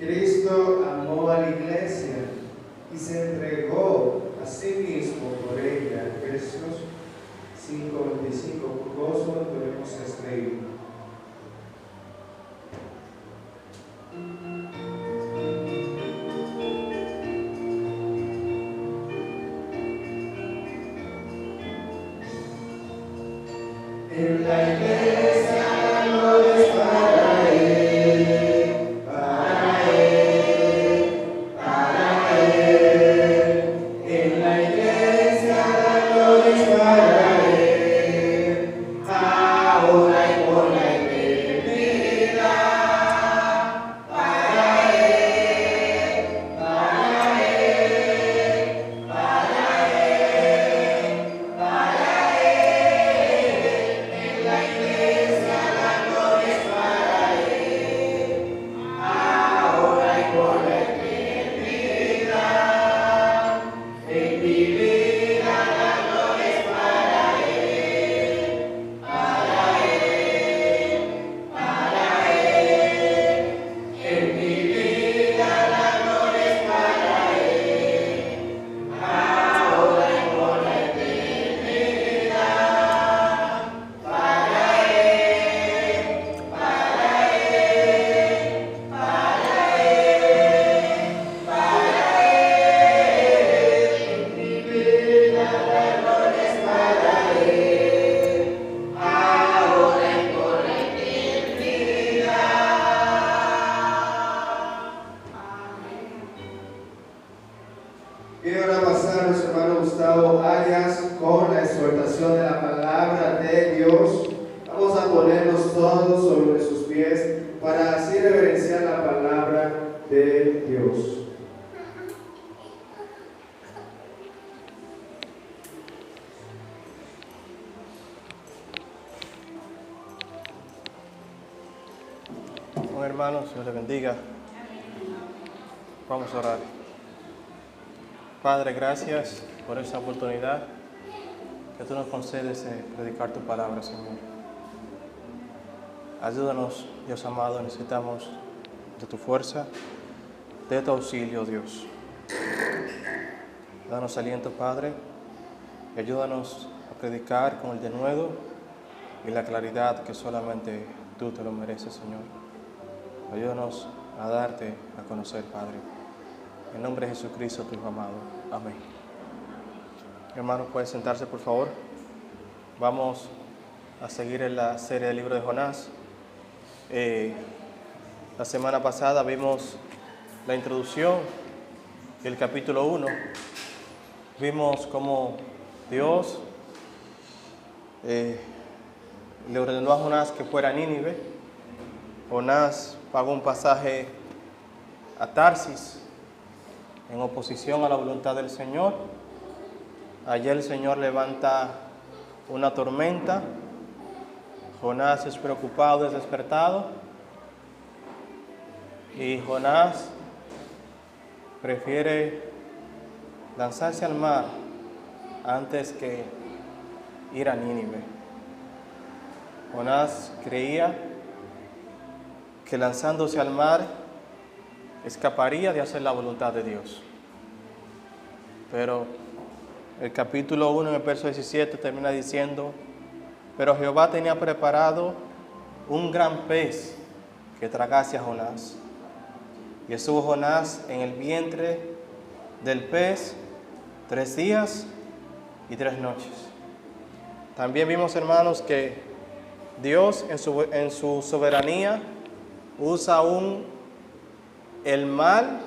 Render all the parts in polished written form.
Cristo amó a la iglesia y se entregó a sí mismo por ella. Efesios 5:25. Por gozo debemos escribir. En la iglesia la gloria es para Él, para Él, para Él. En la iglesia la gloria es para Él, ahora y por la eternidad. Para Él, para Él, para Él, para Él. En la iglesia la gloria es para Él, ahora y por la eternidad. En mi vida la gloria es para Él, para Él, para Él. En mi vida la gloria es para Él, ahora y por la eternidad. Para Él, para Él, para Él, para Él. En mi vida la gloria es para Él, ahora y por la eternidad. Bien, ahora pasar nuestro hermano Gustavo Arias con la exhortación de la palabra de Dios. Vamos a ponernos todos sobre sus pies para así reverenciar la palabra de Dios. Bueno, hermanos, Dios les bendiga. Vamos a orar. Padre, gracias por esta oportunidad que tú nos concedes de predicar tu palabra, Señor. Ayúdanos, Dios amado, necesitamos de tu fuerza, de tu auxilio, Dios. Danos aliento, Padre, y ayúdanos a predicar con el denuedo y la claridad que solamente tú te lo mereces, Señor. Ayúdanos a darte a conocer, Padre. En nombre de Jesucristo, tu Hijo amado. Amén. Hermanos, pueden sentarse, por favor. Vamos a seguir en la serie del libro de Jonás. La semana pasada vimos la introducción del capítulo 1. Vimos cómo Dios le ordenó a Jonás que fuera a Nínive. Jonás pagó un pasaje a Tarsis en oposición a la voluntad del Señor. Allí el Señor levanta una tormenta. Jonás es preocupado, es despertado. Y Jonás prefiere lanzarse al mar antes que ir a Nínive. Jonás creía que lanzándose al mar escaparía de hacer la voluntad de Dios. Pero el capítulo 1, en el verso 17, termina diciendo: pero Jehová tenía preparado un gran pez que tragase a Jonás. Y estuvo Jonás en el vientre del pez 3 días y 3 noches. También vimos, hermanos, que Dios en su soberanía usa aún el mal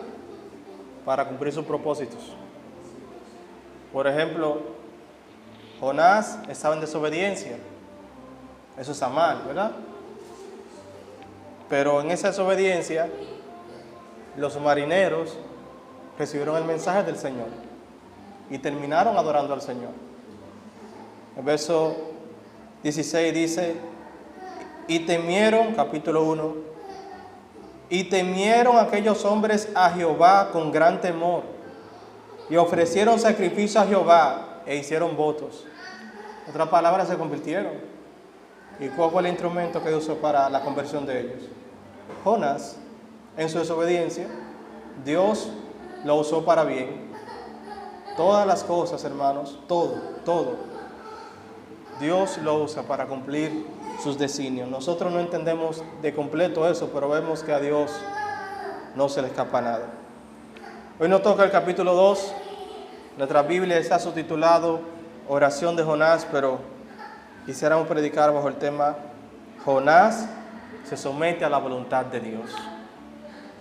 para cumplir sus propósitos. Por ejemplo, Jonás estaba en desobediencia. Eso está mal, ¿verdad? Pero en esa desobediencia, los marineros recibieron el mensaje del Señor y terminaron adorando al Señor. El verso 16 dice: y temieron, capítulo 1, y temieron aquellos hombres a Jehová con gran temor, y ofrecieron sacrificio a Jehová e hicieron votos. En otras palabras, se convirtieron. ¿Y cuál fue el instrumento que usó para la conversión de ellos? Jonás. en su desobediencia, Dios lo usó para bien. Todas las cosas, hermanos, todo, Dios lo usa para cumplir sus designios. Nosotros no entendemos de completo eso, pero vemos que a Dios no se le escapa nada. Hoy nos toca el capítulo 2. Nuestra Biblia está subtitulado Oración de Jonás, pero quisiéramos predicar bajo el tema Jonás se somete a la voluntad de Dios.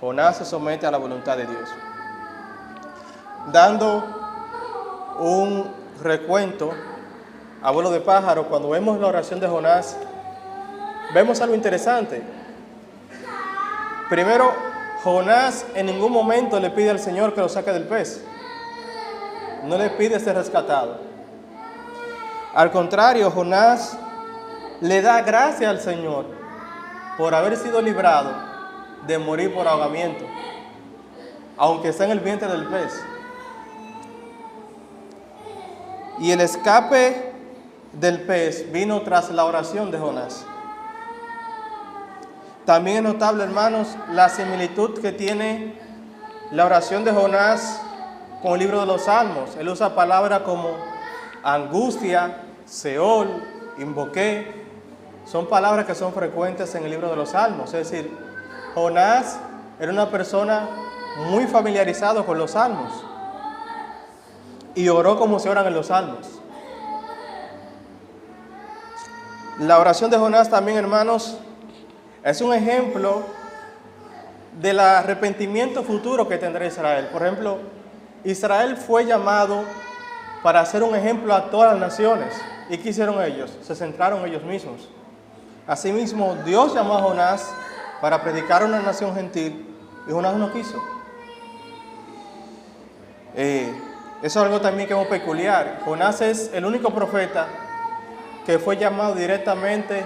Jonás se somete a la voluntad de Dios. Dando un recuento a vuelo de pájaro, cuando vemos la oración de Jonás, vemos algo interesante. Primero, Jonás en ningún momento le pide al Señor que lo saque del pez. No le pide ser rescatado. Al contrario, Jonás le da gracias al Señor por haber sido librado de morir por ahogamiento, aunque está en el vientre del pez. Y el escape del pez vino tras la oración de Jonás. También es notable, hermanos, la similitud que tiene la oración de Jonás con el libro de los Salmos. Él usa palabras como angustia, Seol, invoqué. Son palabras que son frecuentes en el libro de los Salmos. Es decir, Jonás era una persona muy familiarizado con los Salmos y oró como se oran en los Salmos. La oración de Jonás también, hermanos, es un ejemplo del arrepentimiento futuro que tendrá Israel. Por ejemplo, Israel fue llamado para ser un ejemplo a todas las naciones. ¿Y qué hicieron ellos? Se centraron ellos mismos. Asimismo, Dios llamó a Jonás para predicar a una nación gentil y Jonás no quiso. Eso es algo también que es muy peculiar. Jonás es el único profeta que fue llamado directamente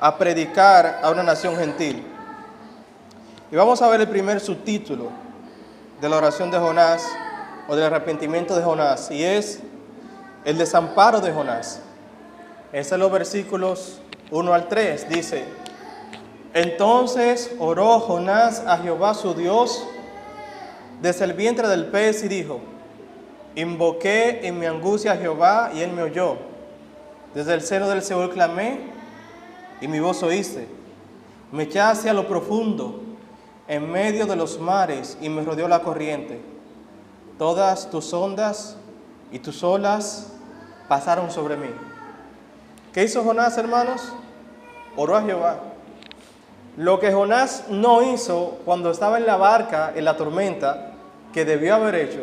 a predicar a una nación gentil. Y vamos a ver el primer subtítulo de la oración de Jonás o del arrepentimiento de Jonás, y es el desamparo de Jonás. Es en los versículos 1 al 3, dice: Entonces oró Jonás a Jehová su Dios desde el vientre del pez y dijo: Invoqué en mi angustia a Jehová y él me oyó. Desde el seno del Seol clamé y mi voz oíste. Me eché hacia lo profundo, en medio de los mares, y me rodeó la corriente. Todas tus ondas y tus olas pasaron sobre mí. ¿Qué hizo Jonás, hermanos? Oró a Jehová. Lo que Jonás no hizo cuando estaba en la barca, en la tormenta, que debió haber hecho,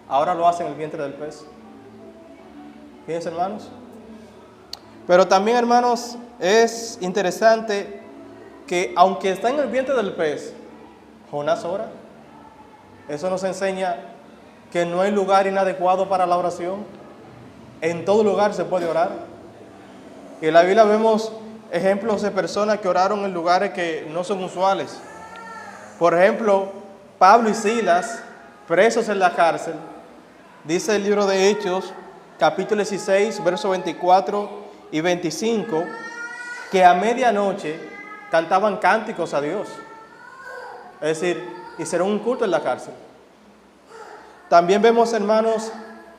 ahora lo hace en el vientre del pez. Fíjense, hermanos. Pero también, hermanos, es interesante que aunque está en el vientre del pez, Jonás ora. Eso nos enseña que no hay lugar inadecuado para la oración. En todo lugar se puede orar. Y en la Biblia vemos ejemplos de personas que oraron en lugares que no son usuales. Por ejemplo, Pablo y Silas, presos en la cárcel. Dice el libro de Hechos, capítulo 16, versos 24 y 25, que a medianoche cantaban cánticos a Dios. Es decir, hicieron un culto en la cárcel. También vemos, hermanos,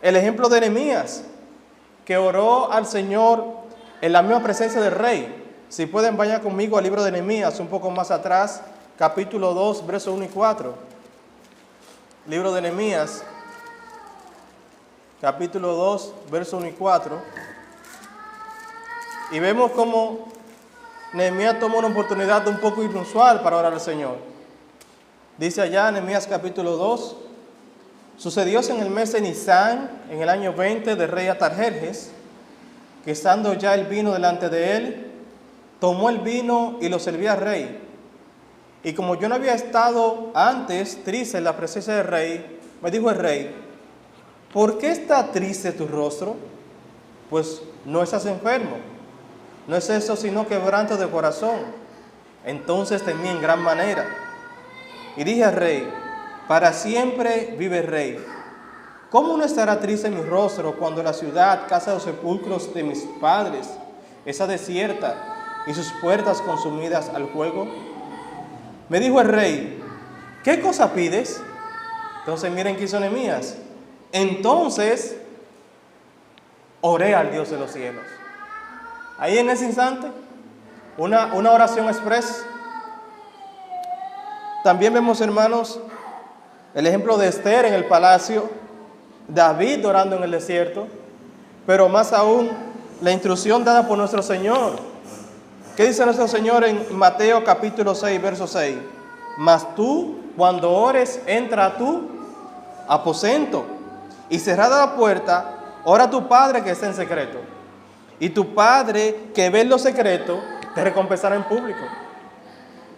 el ejemplo de Nehemías, que oró al Señor en la misma presencia del rey. Si pueden, vayan conmigo al libro de Nehemías, un poco más atrás, capítulo 2, versos 1 y 4. Libro de Nehemías, capítulo 2, versos 1 y 4. Y vemos cómo Nehemías toma una oportunidad un poco inusual para orar al Señor. Dice allá en Nehemías capítulo 2: Sucedió en el mes de Nisán, en el año 20 del rey Atarjerjes, que estando ya el vino delante de él, tomó el vino y lo servía al rey. Y como yo no había estado antes triste en la presencia del rey, me dijo el rey: ¿por qué está triste tu rostro? Pues no estás enfermo. No es eso sino quebranto de corazón. Entonces temí en gran manera. Y dije al rey: para siempre vive el rey. ¿Cómo no estará triste mi rostro cuando la ciudad, casa de los sepulcros de mis padres, está desierta y sus puertas consumidas al fuego? Me dijo el rey, ¿qué cosa pides? Entonces miren qué hizo Nehemías. Entonces oré al Dios de los cielos. Ahí en ese instante, una oración express. También vemos, hermanos, el ejemplo de Esther en el palacio, David orando en el desierto, pero más aún la instrucción dada por nuestro Señor. ¿Qué dice nuestro Señor en Mateo capítulo 6, verso 6? Mas tú, cuando ores, entra a tu aposento y cerrada la puerta, ora a tu Padre que está en secreto. Y tu Padre que ve en lo secreto, te recompensará en público.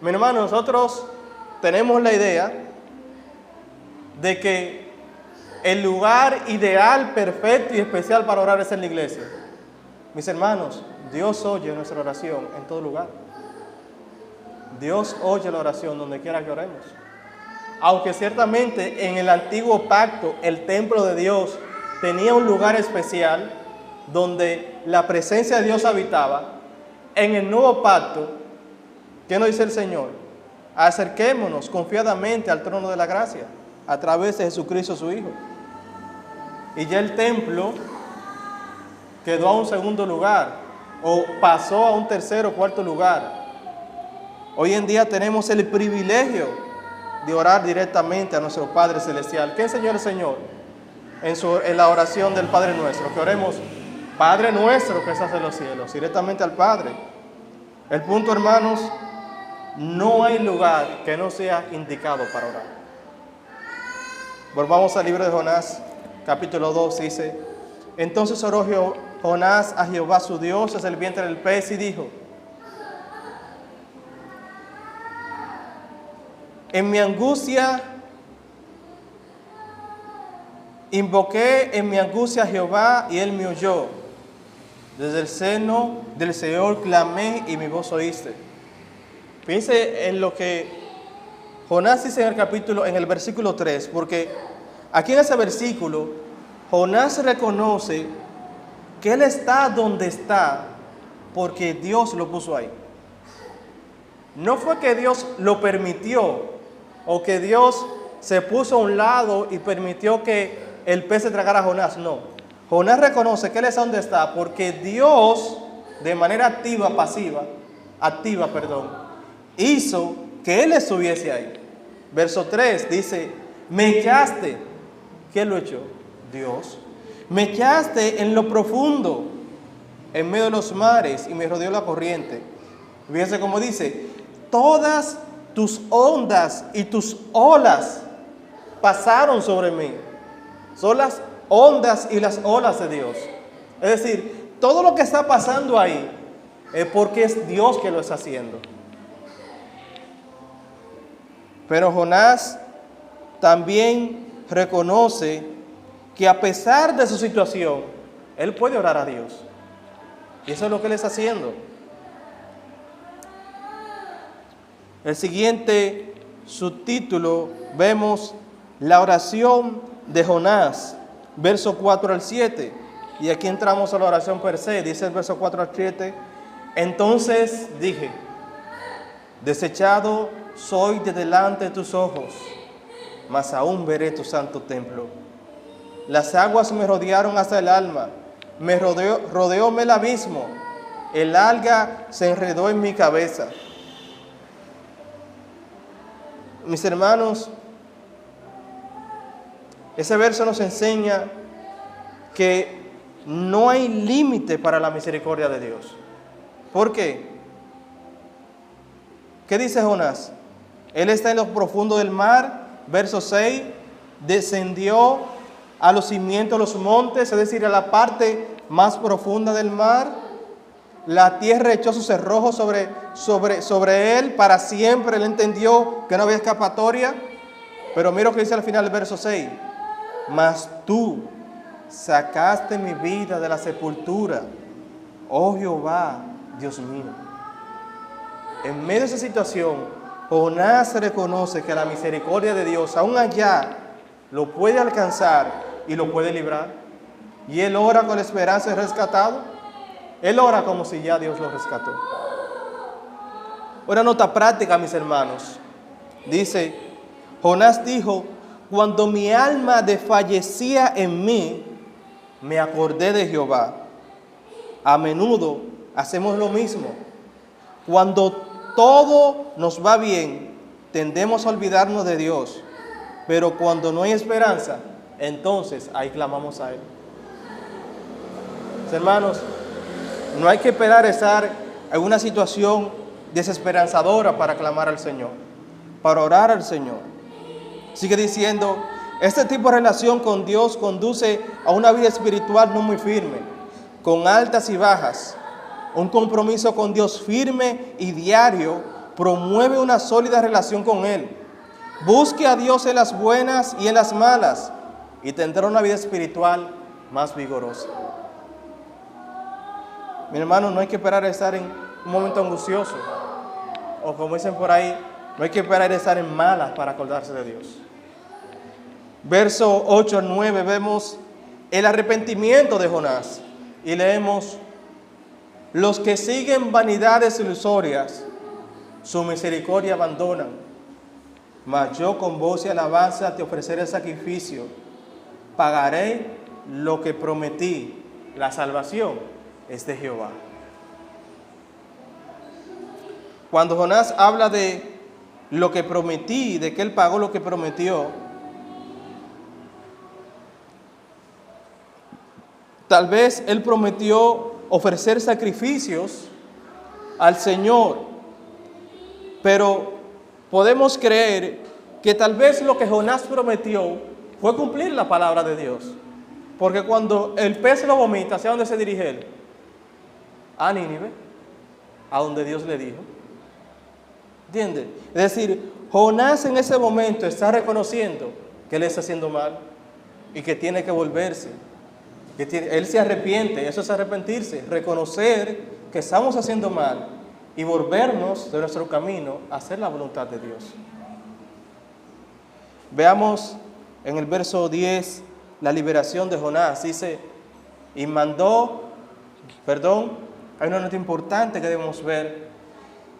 Mi hermano, nosotros tenemos la idea de que el lugar ideal, perfecto y especial para orar es en la iglesia. Mis hermanos, Dios oye nuestra oración en todo lugar. Dios oye la oración donde quiera que oremos. Aunque ciertamente en el antiguo pacto el templo de Dios tenía un lugar especial donde la presencia de Dios habitaba, en el nuevo pacto, ¿qué nos dice el Señor? Acerquémonos confiadamente al trono de la gracia a través de Jesucristo su Hijo. Y ya el templo quedó a un segundo lugar o pasó a un tercero o cuarto lugar. Hoy en día tenemos el privilegio de orar directamente a nuestro Padre Celestial. ¿Qué enseñó el Señor en la oración del Padre Nuestro? Que oremos, Padre Nuestro que estás en los cielos, directamente al Padre. El punto, hermanos, no hay lugar que no sea indicado para orar. Volvamos al libro de Jonás, capítulo 2, dice: entonces oró Jonás a Jehová su Dios desde el vientre del pez y dijo: en mi angustia, invoqué en mi angustia a Jehová y él me oyó. Desde el seno del Señor clamé y mi voz oíste. Fíjense en lo que Jonás dice en el versículo 3, porque aquí en ese versículo, Jonás reconoce que él está donde está porque Dios lo puso ahí. No fue que Dios lo permitió o que Dios se puso a un lado y permitió que el pez se tragara a Jonás, no. Jonás reconoce que él está donde está porque Dios, de manera activa, hizo que él estuviese ahí. Verso 3 dice: me echaste. ¿Quién lo echó? Dios. Me echaste en lo profundo, en medio de los mares, y me rodeó la corriente. Fíjense cómo dice: todas tus ondas y tus olas pasaron sobre mí. Son las ondas y las olas de Dios. Es decir, todo lo que está pasando ahí es porque es Dios que lo está haciendo. Pero Jonás también reconoce que a pesar de su situación, él puede orar a Dios. Y eso es lo que él está haciendo. El siguiente subtítulo vemos la oración de Jonás, verso 4 al 7. Y aquí entramos a la oración per se. Dice el verso 4 al 7: entonces dije: desechado soy de delante de tus ojos, mas aún veré tu santo templo. Las aguas me rodearon hasta el alma, me rodeóme el abismo, el alga se enredó en mi cabeza. Mis hermanos, ese verso nos enseña que no hay límite para la misericordia de Dios. ¿Por qué? ¿Qué dice Jonás? Él está en lo profundo del mar, verso 6, descendió a los cimientos de los montes, es decir, a la parte más profunda del mar. La tierra echó sus cerrojos sobre él para siempre. Él entendió que no había escapatoria. Pero mira lo que dice al final del verso 6: mas tú sacaste mi vida de la sepultura, oh Jehová, Dios mío. En medio de esa situación, Jonás reconoce que la misericordia de Dios, aún allá, lo puede alcanzar y lo puede librar. Y él ora con la esperanza de rescatado. Él ora como si ya Dios lo rescató. Una nota práctica, mis hermanos. Dice, Jonás dijo, cuando mi alma desfallecía en mí, me acordé de Jehová. A menudo hacemos lo mismo. Cuando todo nos va bien, tendemos a olvidarnos de Dios. Pero cuando no hay esperanza, entonces ahí clamamos a Él. Hermanos, no hay que esperar a estar en una situación desesperanzadora para clamar al Señor, para orar al Señor. Sigue diciendo, este tipo de relación con Dios conduce a una vida espiritual no muy firme, con altas y bajas. Un compromiso con Dios firme y diario promueve una sólida relación con Él. Busque a Dios en las buenas y en las malas y tendrá una vida espiritual más vigorosa. Mi hermano, no hay que esperar a estar en un momento angustioso. O como dicen por ahí, no hay que esperar a estar en malas para acordarse de Dios. Verso 8 al 9 vemos el arrepentimiento de Jonás. Y leemos, los que siguen vanidades ilusorias, su misericordia abandonan. Mas yo con voz y alabanza te ofreceré sacrificio. Pagaré lo que prometí. La salvación es de Jehová. Cuando Jonás habla de lo que prometí, de que él pagó lo que prometió, tal vez él prometió ofrecer sacrificios al Señor, pero podemos creer que tal vez lo que Jonás prometió fue cumplir la palabra de Dios. Porque cuando el pez lo vomita, ¿hacia dónde se dirige él? A Nínive, a donde Dios le dijo. ¿Entiende? Es decir, Jonás en ese momento está reconociendo que él está haciendo mal y que tiene que volverse. Él se arrepiente, eso es arrepentirse, reconocer que estamos haciendo mal y volvernos de nuestro camino a hacer la voluntad de Dios. Veamos en el verso 10 la liberación de Jonás. Dice, y hay una nota importante que debemos ver.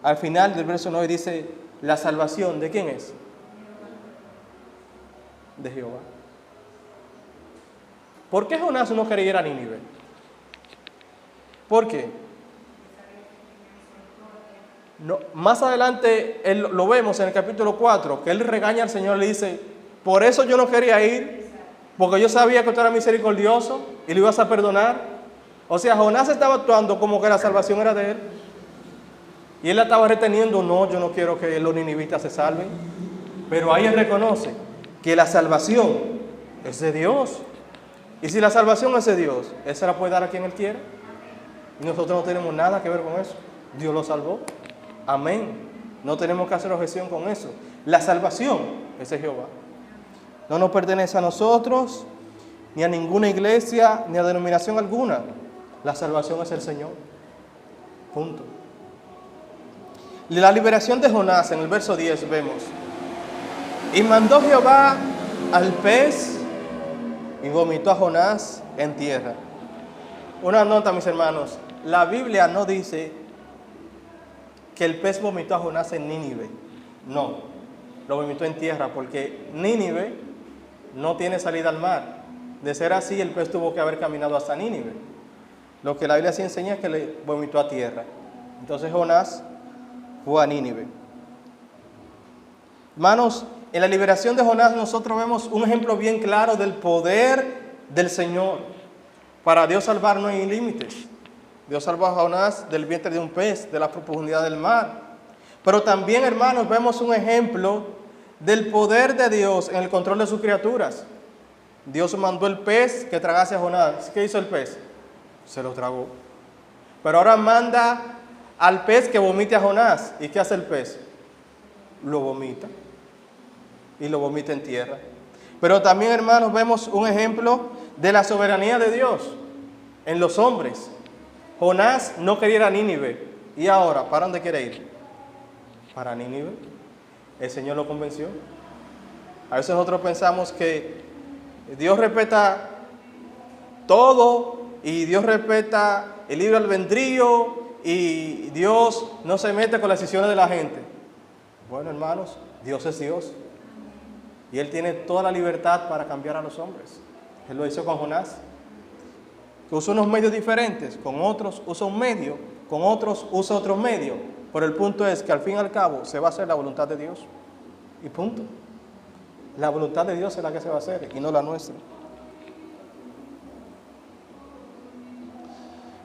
Al final del verso 9 dice, la salvación, ¿de quién es? De Jehová. ¿Por qué Jonás no quería ir a Nínive? ¿Por qué? No, más adelante lo vemos en el capítulo 4, que él regaña al Señor y le dice, por eso yo no quería ir, porque yo sabía que tú eras misericordioso y lo ibas a perdonar. O sea, Jonás estaba actuando como que la salvación era de él. Y él la estaba reteniendo, no, yo no quiero que los ninivitas se salven. Pero ahí él reconoce que la salvación es de Dios. Y si la salvación es de Dios, Él se la puede dar a quien Él quiera. Y nosotros no tenemos nada que ver con eso. Dios lo salvó. Amén. No tenemos que hacer objeción con eso. La salvación es de Jehová. No nos pertenece a nosotros, ni a ninguna iglesia, ni a denominación alguna. La salvación es el Señor. Punto. La liberación de Jonás, en el verso 10 vemos. Y mandó Jehová al pez y vomitó a Jonás en tierra. Una nota, mis hermanos. La Biblia no dice que el pez vomitó a Jonás en Nínive. No, lo vomitó en tierra porque Nínive no tiene salida al mar. De ser así, el pez tuvo que haber caminado hasta Nínive. Lo que la Biblia sí enseña es que le vomitó a tierra. Entonces Jonás fue a Nínive. Hermanos, en la liberación de Jonás nosotros vemos un ejemplo bien claro del poder del Señor. Para Dios salvar no hay límites. Dios salvó a Jonás del vientre de un pez, de la profundidad del mar. Pero también, hermanos, vemos un ejemplo del poder de Dios en el control de sus criaturas. Dios mandó el pez que tragase a Jonás. ¿Qué hizo el pez? Se lo tragó. Pero ahora manda al pez que vomite a Jonás. ¿Y qué hace el pez? Lo vomita. Y lo vomita en tierra. Pero también, hermanos, vemos un ejemplo de la soberanía de Dios en los hombres. Jonás no quería ir a Nínive. ¿Y ahora? ¿Para dónde quiere ir? Para Nínive. El Señor lo convenció. A veces nosotros pensamos que Dios respeta todo y Dios respeta el libre albedrío y Dios no se mete con las decisiones de la gente. Bueno, hermanos, Dios es Dios. Y Él tiene toda la libertad para cambiar a los hombres. Él lo hizo con Jonás, que usa unos medios diferentes, con otros usa un medio, con otros usa otro medio. Pero el punto es que al fin y al cabo se va a hacer la voluntad de Dios. Y punto. La voluntad de Dios es la que se va a hacer y no la nuestra.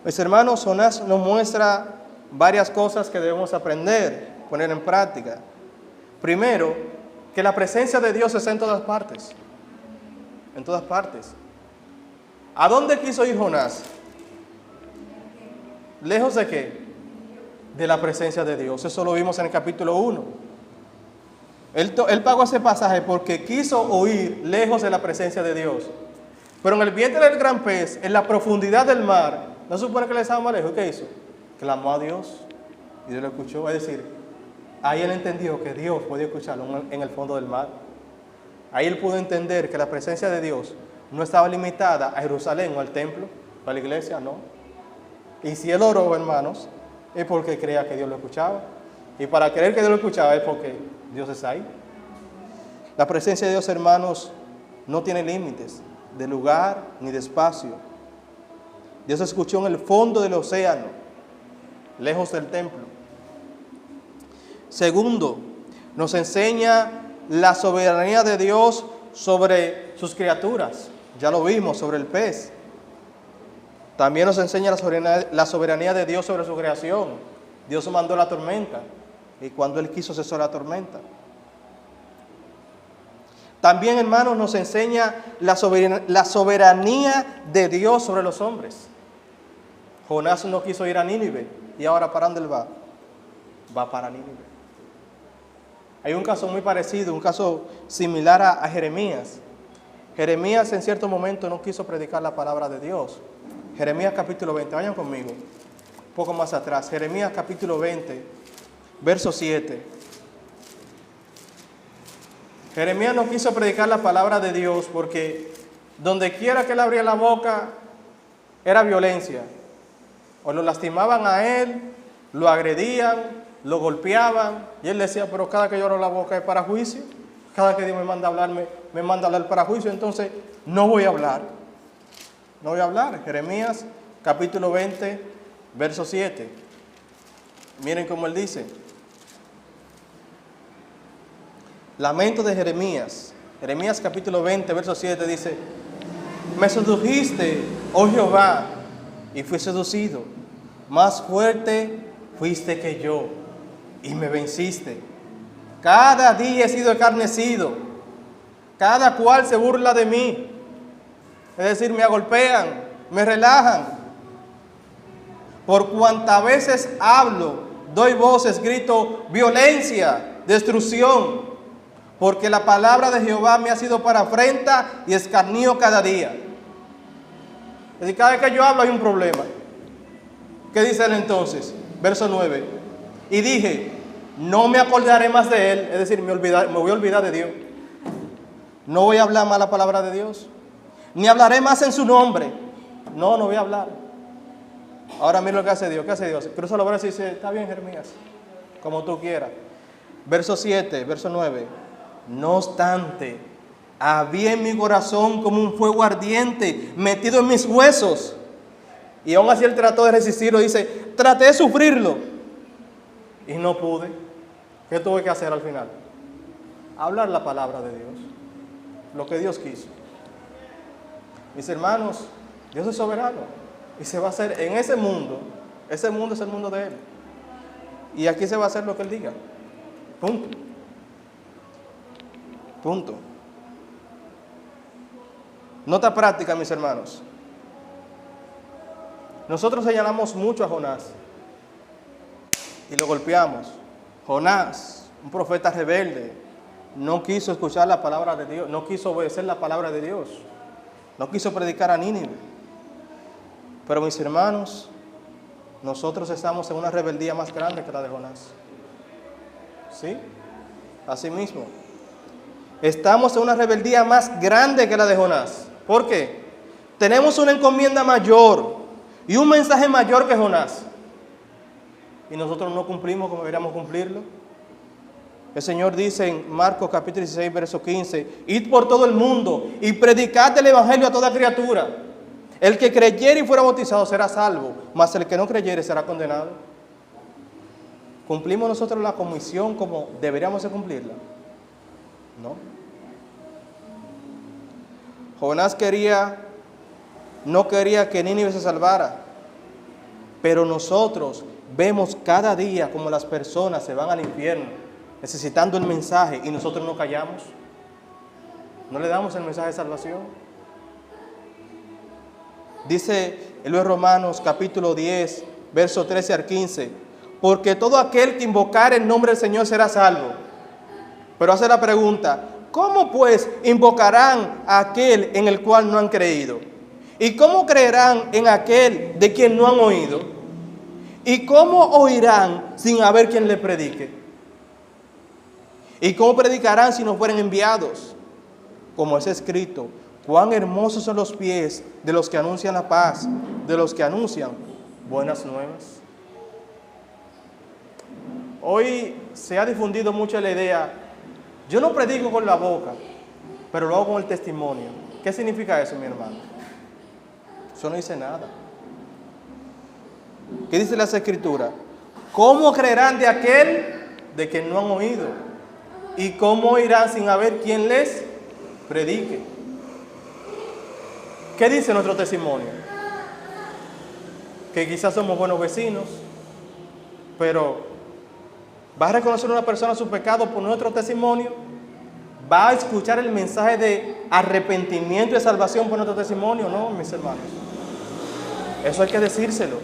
Mis hermanos, Jonás nos muestra varias cosas que debemos aprender, poner en práctica. Primero, que la presencia de Dios está en todas partes. En todas partes. ¿A dónde quiso ir Jonás? ¿Lejos de qué? De la presencia de Dios. Eso lo vimos en el capítulo 1. Él pagó ese pasaje porque quiso huir lejos de la presencia de Dios. Pero en el vientre del gran pez, en la profundidad del mar, ¿no se supone que le estaba más lejos? ¿Qué hizo? Clamó a Dios y Dios lo escuchó. Es decir, ahí él entendió que Dios podía escucharlo en el fondo del mar. Ahí él pudo entender que la presencia de Dios no estaba limitada a Jerusalén o al templo, o a la iglesia, no. Y si él oró, hermanos, es porque creía que Dios lo escuchaba. Y para creer que Dios lo escuchaba es porque Dios está ahí. La presencia de Dios, hermanos, no tiene límites de lugar ni de espacio. Dios escuchó en el fondo del océano, lejos del templo. Segundo, nos enseña la soberanía de Dios sobre sus criaturas. Ya lo vimos, sobre el pez. También nos enseña la soberanía de Dios sobre su creación. Dios mandó la tormenta y cuando Él quiso cesó la tormenta. También, hermanos, nos enseña la soberanía de Dios sobre los hombres. Jonás no quiso ir a Nínive y ahora ¿para dónde él va? Va para Nínive. Hay un caso muy parecido, un caso similar a Jeremías. Jeremías en cierto momento no quiso predicar la palabra de Dios. Jeremías capítulo 20, vayan conmigo, un poco más atrás. Jeremías capítulo 20, verso 7. Jeremías no quiso predicar la palabra de Dios porque donde quiera que él abría la boca era violencia. O lo lastimaban a él, lo agredían, lo golpeaban. Y él decía, pero cada que yo abro la boca es para juicio. Cada que Dios me manda a hablar, me manda a hablar para juicio. Entonces no voy a hablar. No voy a hablar. Jeremías capítulo 20, verso 7. Miren cómo él dice. Lamento de Jeremías. Jeremías capítulo 20, verso 7 dice: me sedujiste, oh Jehová, y fui seducido. Más fuerte fuiste que yo, y me venciste. Cada día he sido escarnecido. Cada cual se burla de mí. Es decir, me agolpean, me relajan. Por cuantas veces hablo, doy voces, grito violencia, destrucción. Porque la palabra de Jehová me ha sido para afrenta y escarnio cada día. Es decir, cada vez que yo hablo hay un problema. ¿Qué dice él entonces? Verso 9. Y dije, no me acordaré más de él. Es decir, me voy a olvidar de Dios. No voy a hablar más la palabra de Dios. Ni hablaré más en su nombre. No voy a hablar. Ahora mira lo que hace Dios. ¿Qué hace Dios? Cruza los brazos y dice, está bien, Jeremías, como tú quieras. Verso 7, verso 9. No obstante, había en mi corazón como un fuego ardiente metido en mis huesos. Y aún así él trató de resistirlo. Dice, traté de sufrirlo y no pude. ¿Qué tuve que hacer al final? Hablar la palabra de Dios, lo que Dios quiso. Mis hermanos, Dios es soberano y se va a hacer en ese mundo. Ese mundo es el mundo de Él. Y aquí se va a hacer lo que Él diga. Punto. Punto. Nota práctica, mis hermanos. Nosotros señalamos mucho a Jonás y lo golpeamos. Jonás, un profeta rebelde, no quiso escuchar la palabra de Dios, no quiso obedecer la palabra de Dios, no quiso predicar a Nínive. Pero mis hermanos, nosotros estamos en una rebeldía más grande que la de Jonás. ¿Sí? Así mismo. Estamos en una rebeldía más grande que la de Jonás. ¿Por qué? Tenemos una encomienda mayor y un mensaje mayor que Jonás. Y nosotros no cumplimos como deberíamos cumplirlo. El Señor dice en Marcos capítulo 16, verso 15, id por todo el mundo y predicad el evangelio a toda criatura. El que creyere y fuera bautizado será salvo, mas el que no creyere será condenado. ¿Cumplimos nosotros la comisión como deberíamos de cumplirla? No. Jonás no quería que Nínive se salvara, pero nosotros vemos cada día como las personas se van al infierno necesitando el mensaje y nosotros no callamos. No le damos el mensaje de salvación. Dice el libro de Romanos capítulo 10, verso 13 al 15, porque todo aquel que invocare el nombre del Señor será salvo. Pero hace la pregunta, ¿cómo pues invocarán a aquel en el cual no han creído? ¿Y cómo creerán en aquel de quien no han oído? ¿Y cómo oirán sin haber quien les predique? ¿Y cómo predicarán si no fueren enviados? Como es escrito, cuán hermosos son los pies de los que anuncian la paz, de los que anuncian buenas nuevas. Hoy se ha difundido mucho la idea, yo no predico con la boca, pero lo hago con el testimonio. ¿Qué significa eso, mi hermano? Eso no dice nada. ¿Qué dice las Escrituras? ¿Cómo creerán de aquel de quien no han oído? ¿Y cómo irán sin haber quien les predique? ¿Qué dice nuestro testimonio? Que quizás somos buenos vecinos, pero ¿va a reconocer una persona su pecado por nuestro testimonio? ¿Va a escuchar el mensaje de arrepentimiento y de salvación por nuestro testimonio? No, mis hermanos. Eso hay que decírselo.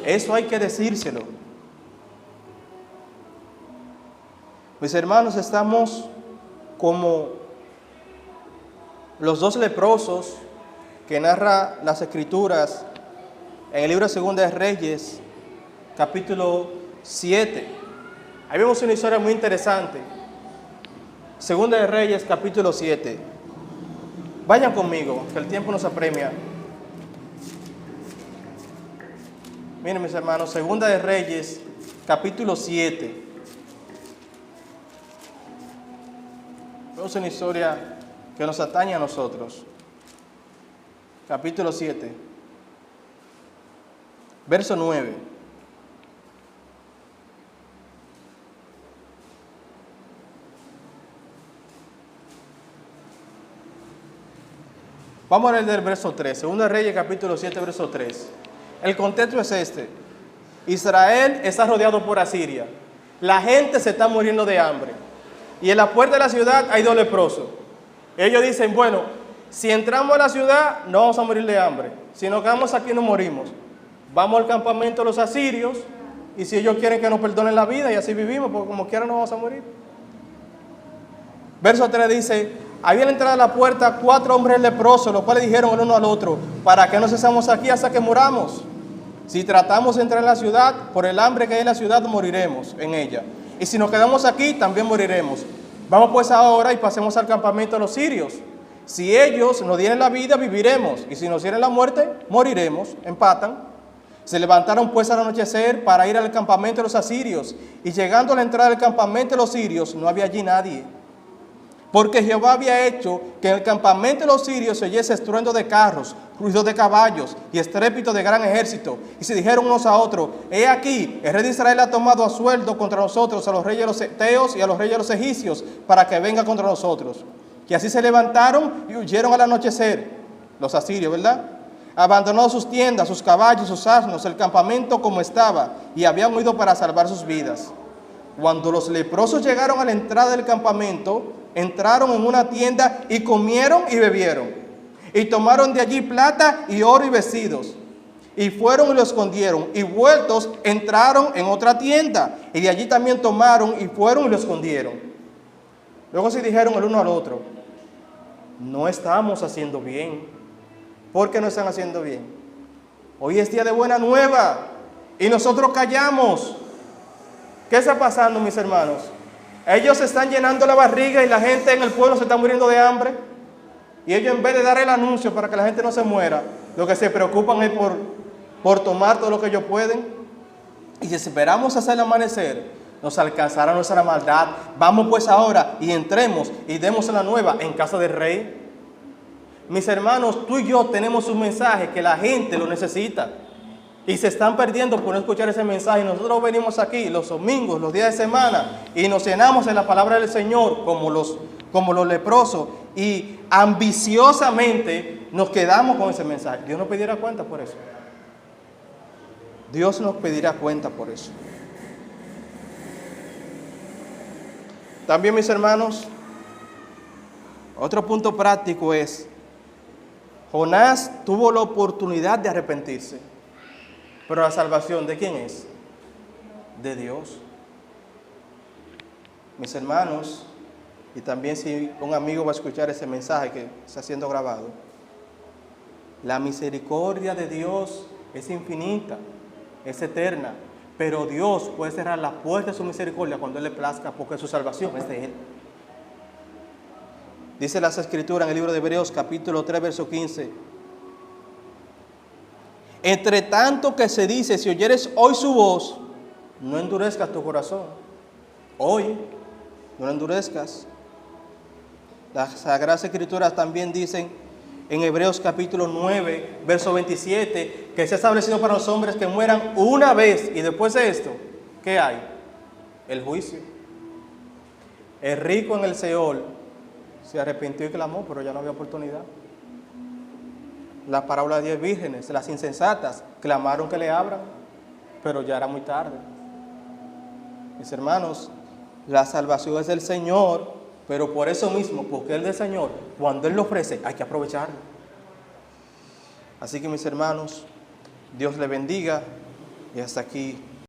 Eso hay que decírselo. Mis hermanos, estamos como los dos leprosos que narra las Escrituras en el libro de Segunda de Reyes, capítulo 7. Ahí vemos una historia muy interesante. Segunda de Reyes, capítulo 7. Vayan conmigo, que el tiempo nos apremia. Miren, mis hermanos, Segunda de Reyes, capítulo 7. Vemos una historia que nos atañe a nosotros. Capítulo 7, verso 9. Vamos a leer del verso 3. Segunda de Reyes, capítulo 7, verso 3. El contexto es este. Israel está rodeado por Asiria. La gente se está muriendo de hambre. Y en la puerta de la ciudad hay dos leprosos. Ellos dicen, bueno, si entramos a la ciudad no vamos a morir de hambre. Si nos quedamos aquí no morimos. Vamos al campamento de los asirios y si ellos quieren que nos perdonen la vida y así vivimos, porque como quiera no vamos a morir. Verso 3 dice, había en la entrada de la puerta 4 hombres leprosos, los cuales dijeron el uno al otro, ¿para qué nos cesamos aquí hasta que muramos? Si tratamos de entrar en la ciudad, por el hambre que hay en la ciudad moriremos en ella. Y si nos quedamos aquí, también moriremos. Vamos pues ahora y pasemos al campamento de los sirios. Si ellos nos dieren la vida, viviremos. Y si nos dieren la muerte, moriremos. Empatan. Se levantaron pues al anochecer para ir al campamento de los asirios. Y llegando a la entrada del campamento de los sirios, no había allí nadie. Porque Jehová había hecho que en el campamento de los sirios se oyese estruendo de carros, ruido de caballos y estrépito de gran ejército. Y se dijeron unos a otros, he aquí, el rey de Israel ha tomado a sueldo contra nosotros a los reyes de los heteos y a los reyes de los egipcios, para que venga contra nosotros. Y así se levantaron y huyeron al anochecer, los asirios, ¿verdad? Abandonaron sus tiendas, sus caballos, sus asnos, el campamento como estaba, y habían huido para salvar sus vidas. Cuando los leprosos llegaron a la entrada del campamento, entraron en una tienda y comieron y bebieron. Y tomaron de allí plata y oro y vestidos. Y fueron y lo escondieron. Y vueltos entraron en otra tienda. Y de allí también tomaron y fueron y lo escondieron. Luego se dijeron el uno al otro, no estamos haciendo bien. ¿Por qué no están haciendo bien? Hoy es día de buena nueva y nosotros callamos. ¿Qué está pasando, mis hermanos? Ellos se están llenando la barriga y la gente en el pueblo se está muriendo de hambre. Y ellos, en vez de dar el anuncio para que la gente no se muera, lo que se preocupan es por tomar todo lo que ellos pueden. Y si esperamos hasta el amanecer, nos alcanzará nuestra maldad. Vamos pues ahora y entremos y demos la nueva en casa del Rey. Mis hermanos, tú y yo tenemos un mensaje que la gente lo necesita. Y se están perdiendo por no escuchar ese mensaje. Nosotros venimos aquí los domingos, los días de semana, y nos llenamos de la palabra del Señor como los leprosos. Y ambiciosamente nos quedamos con ese mensaje. Dios nos pedirá cuenta por eso. Dios nos pedirá cuenta por eso. También, mis hermanos, otro punto práctico es, Jonás tuvo la oportunidad de arrepentirse, pero la salvación, ¿de quién es? De Dios. Mis hermanos, y también si un amigo va a escuchar ese mensaje que está siendo grabado, la misericordia de Dios es infinita, es eterna, pero Dios puede cerrar la puerta de su misericordia cuando Él le plazca, porque su salvación es de Él. Dice las Escrituras en el libro de Hebreos capítulo 3, verso 15. Entre tanto que se dice, si oyeres hoy su voz, no endurezcas tu corazón. Hoy, no lo endurezcas. Las Sagradas Escrituras también dicen en Hebreos capítulo 9, verso 27, que se ha establecido para los hombres que mueran una vez y después de esto, ¿qué hay? El juicio. El rico en el Seol se arrepintió y clamó, pero ya no había oportunidad. La parábola de 10 vírgenes, las insensatas, clamaron que le abran, pero ya era muy tarde. Mis hermanos, la salvación es del Señor, pero por eso mismo, porque Él es del Señor, cuando Él lo ofrece, hay que aprovecharlo. Así que, mis hermanos, Dios les bendiga y hasta aquí